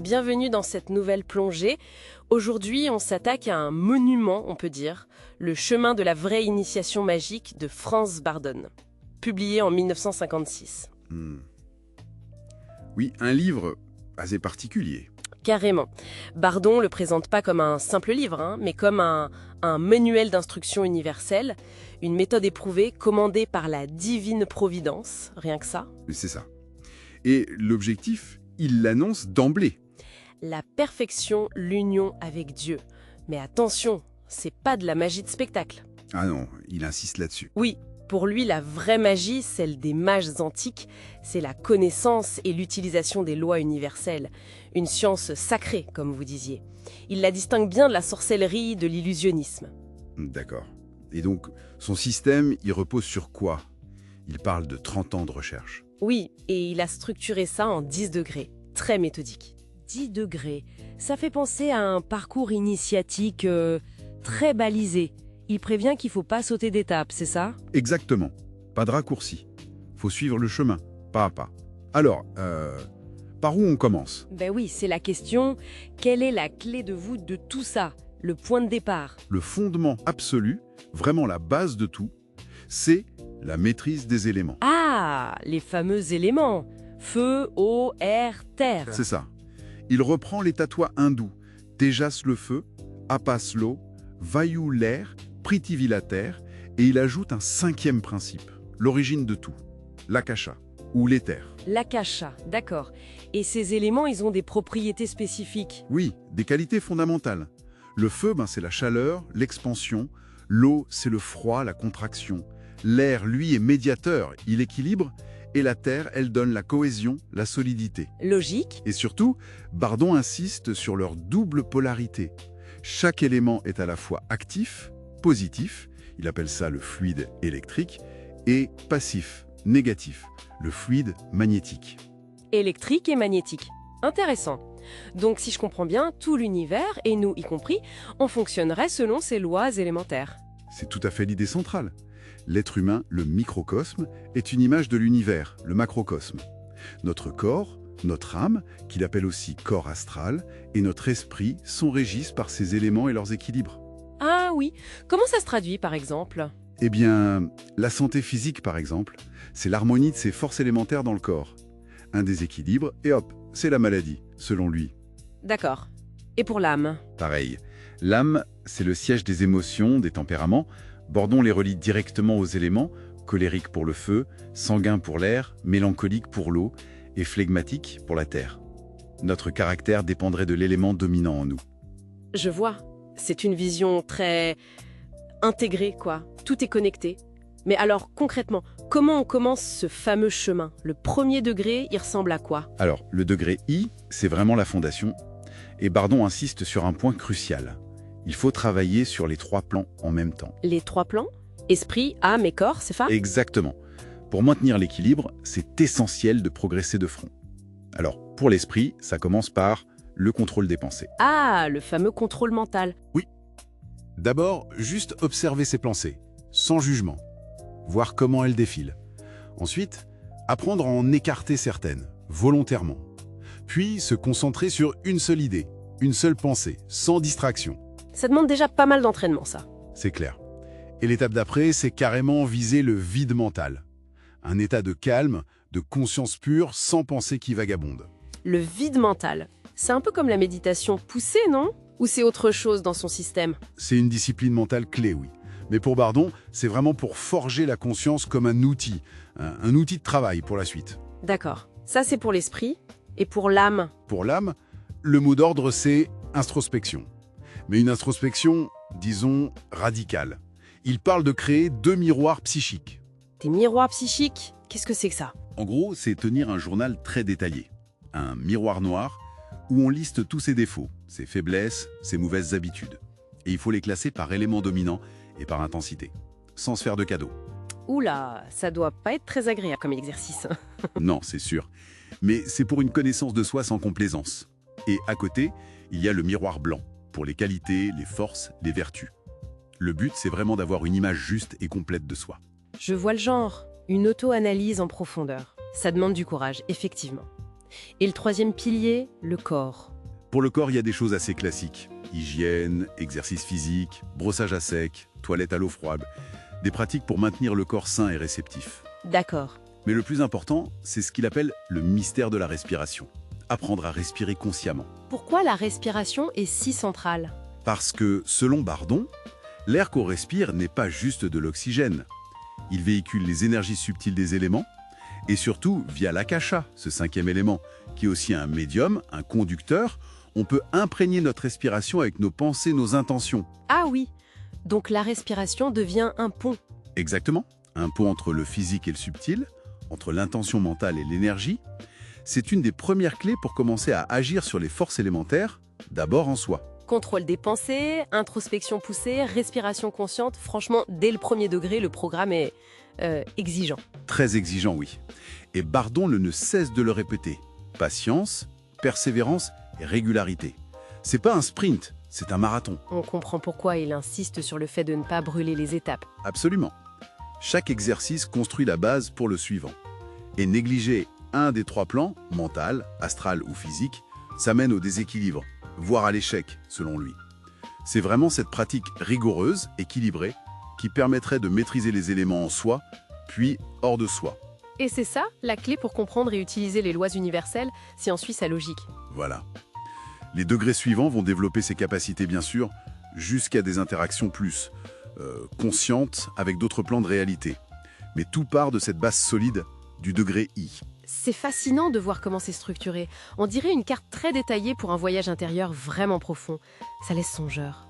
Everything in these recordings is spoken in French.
Bienvenue dans cette nouvelle plongée. Aujourd'hui, on s'attaque à un monument, on peut dire, le chemin de la vraie initiation magique de Franz Bardon, publié en 1956. Oui, un livre assez particulier. Carrément. Bardon le présente pas comme un simple livre, mais comme un manuel d'instruction universelle, une méthode éprouvée commandée par la divine providence, rien que ça. C'est ça. Et l'objectif, il l'annonce d'emblée. La perfection, l'union avec Dieu. Mais attention, c'est pas de la magie de spectacle. Ah non, il insiste là-dessus. Oui, pour lui, la vraie magie, celle des mages antiques, c'est la connaissance et l'utilisation des lois universelles. Une science sacrée, comme vous disiez. Il la distingue bien de la sorcellerie, de l'illusionnisme. D'accord. Et donc, son système, il repose sur quoi? Il parle de 30 ans de recherche. Oui, et il a structuré ça en 10 degrés, très méthodique. 10 degrés, ça fait penser à un parcours initiatique très balisé. Il prévient qu'il ne faut pas sauter d'étape, c'est ça? Exactement. Pas de raccourci. Faut suivre le chemin, pas à pas. Alors, par où on commence? Ben oui, c'est la question. Quelle est la clé de voûte de tout ça? Le point de départ? Le fondement absolu, vraiment la base de tout, c'est la maîtrise des éléments. Ah, les fameux éléments. Feu, eau, air, terre. C'est ça. Il reprend les tatouas hindous. Tejas le feu, Apas l'eau, Vayu l'air, Prithvi la terre, et il ajoute un 5e principe, l'origine de tout, l'akasha, ou l'éther. L'akasha, d'accord. Et ces éléments, ils ont des propriétés spécifiques. Oui, des qualités fondamentales. Le feu, c'est la chaleur, l'expansion. L'eau, c'est le froid, la contraction. L'air, lui, est médiateur, il équilibre. Et la terre, elle donne la cohésion, la solidité. Logique. Et surtout, Bardon insiste sur leur double polarité. Chaque élément est à la fois actif, positif, il appelle ça le fluide électrique, et passif, négatif, le fluide magnétique. Électrique et magnétique. Intéressant. Donc si je comprends bien, tout l'univers, et nous y compris, on fonctionnerait selon ces lois élémentaires. C'est tout à fait l'idée centrale. L'être humain, le microcosme, est une image de l'univers, le macrocosme. Notre corps, notre âme, qu'il appelle aussi corps astral, et notre esprit sont régis par ces éléments et leurs équilibres. Ah oui, comment ça se traduit par exemple? Eh bien, la santé physique par exemple, c'est l'harmonie de ces forces élémentaires dans le corps. Un déséquilibre, et hop, c'est la maladie, selon lui. D'accord. Et pour l'âme? Pareil. L'âme, c'est le siège des émotions, des tempéraments. Bordon les relie directement aux éléments, colérique pour le feu, sanguin pour l'air, mélancolique pour l'eau et flegmatique pour la terre. Notre caractère dépendrait de l'élément dominant en nous. Je vois. C'est une vision très intégrée, quoi. Tout est connecté. Mais alors, concrètement, comment on commence ce fameux chemin? Le premier degré, il ressemble à quoi? Alors, le degré I, c'est vraiment la fondation. Et Bardon insiste sur un point crucial. Il faut travailler sur les 3 plans en même temps. Les 3 plans? Esprit, âme et corps, c'est ça? Exactement. Pour maintenir l'équilibre, c'est essentiel de progresser de front. Alors, pour l'esprit, ça commence par le contrôle des pensées. Ah, le fameux contrôle mental. D'abord, juste observer ses pensées, sans jugement, voir comment elles défilent. Ensuite, apprendre à en écarter certaines, volontairement. Puis, se concentrer sur une seule idée, une seule pensée, sans distraction. Ça demande déjà pas mal d'entraînement, ça. C'est clair. Et l'étape d'après, c'est carrément viser le vide mental. Un état de calme, de conscience pure, sans pensée qui vagabonde. Le vide mental. C'est un peu comme la méditation poussée, non? Ou c'est autre chose dans son système? C'est une discipline mentale clé, oui. Mais pour Bardon, c'est vraiment pour forger la conscience comme un outil de travail pour la suite. D'accord. Ça, c'est pour l'esprit. Et pour l'âme? Pour l'âme, le mot d'ordre, c'est introspection. Mais une introspection, disons, radicale. Il parle de créer 2 miroirs psychiques. Des miroirs psychiques? Qu'est-ce que c'est que ça? En gros, c'est tenir un journal très détaillé. Un miroir noir où on liste tous ses défauts, ses faiblesses, ses mauvaises habitudes. Et il faut les classer par éléments dominants et par intensité, sans se faire de cadeaux. Oula, ça doit pas être très agréable comme exercice. Non, c'est sûr. Mais c'est pour une connaissance de soi sans complaisance. Et à côté, il y a le miroir blanc, pour les qualités, les forces, les vertus. Le but, c'est vraiment d'avoir une image juste et complète de soi. Je vois le genre. Une auto-analyse en profondeur. Ça demande du courage, effectivement. Et le troisième pilier, le corps. Pour le corps, il y a des choses assez classiques. Hygiène, exercice physique, brossage à sec, toilette à l'eau froide. Des pratiques pour maintenir le corps sain et réceptif. D'accord. Mais le plus important, c'est ce qu'il appelle le mystère de la respiration. Apprendre à respirer consciemment. Pourquoi la respiration est si centrale? Parce que, selon Bardon, l'air qu'on respire n'est pas juste de l'oxygène. Il véhicule les énergies subtiles des éléments, et surtout, via l'akasha, ce cinquième élément, qui est aussi un médium, un conducteur, on peut imprégner notre respiration avec nos pensées, nos intentions. Ah oui, donc la respiration devient un pont. Exactement, un pont entre le physique et le subtil, entre l'intention mentale et l'énergie. C'est une des premières clés pour commencer à agir sur les forces élémentaires, d'abord en soi. Contrôle des pensées, introspection poussée, respiration consciente. Franchement, dès le premier degré, le programme est exigeant. Très exigeant, oui. Et Bardon ne cesse de le répéter. Patience, persévérance et régularité. C'est pas un sprint, c'est un marathon. On comprend pourquoi il insiste sur le fait de ne pas brûler les étapes. Absolument. Chaque exercice construit la base pour le suivant. Et négliger un des trois plans, mental, astral ou physique, ça mène au déséquilibre, voire à l'échec, selon lui. C'est vraiment cette pratique rigoureuse, équilibrée, qui permettrait de maîtriser les éléments en soi, puis hors de soi. Et c'est ça, la clé pour comprendre et utiliser les lois universelles, si on suit sa logique. Voilà. Les degrés suivants vont développer ces capacités, bien sûr, jusqu'à des interactions plus conscientes avec d'autres plans de réalité. Mais tout part de cette base solide du degré I. C'est fascinant de voir comment c'est structuré. On dirait une carte très détaillée pour un voyage intérieur vraiment profond. Ça laisse songeur.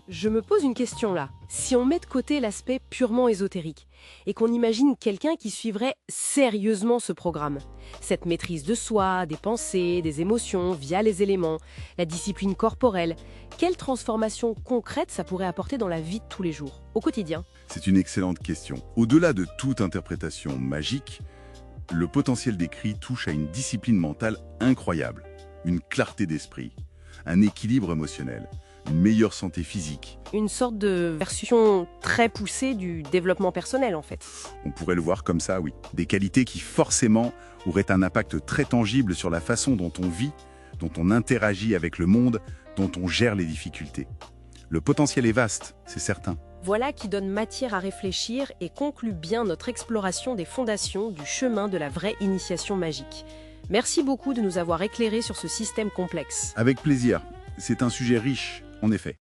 Je me pose une question là. Si on met de côté l'aspect purement ésotérique et qu'on imagine quelqu'un qui suivrait sérieusement ce programme, cette maîtrise de soi, des pensées, des émotions via les éléments, la discipline corporelle, quelle transformation concrète ça pourrait apporter dans la vie de tous les jours, au quotidien? C'est une excellente question. Au-delà de toute interprétation magique, le potentiel décrit touche à une discipline mentale incroyable, une clarté d'esprit, un équilibre émotionnel, une meilleure santé physique. Une sorte de version très poussée du développement personnel en fait. On pourrait le voir comme ça, oui. Des qualités qui forcément auraient un impact très tangible sur la façon dont on vit, dont on interagit avec le monde, dont on gère les difficultés. Le potentiel est vaste, c'est certain. Voilà qui donne matière à réfléchir et conclut bien notre exploration des fondations du chemin de la vraie initiation magique. Merci beaucoup de nous avoir éclairés sur ce système complexe. Avec plaisir. C'est un sujet riche, en effet.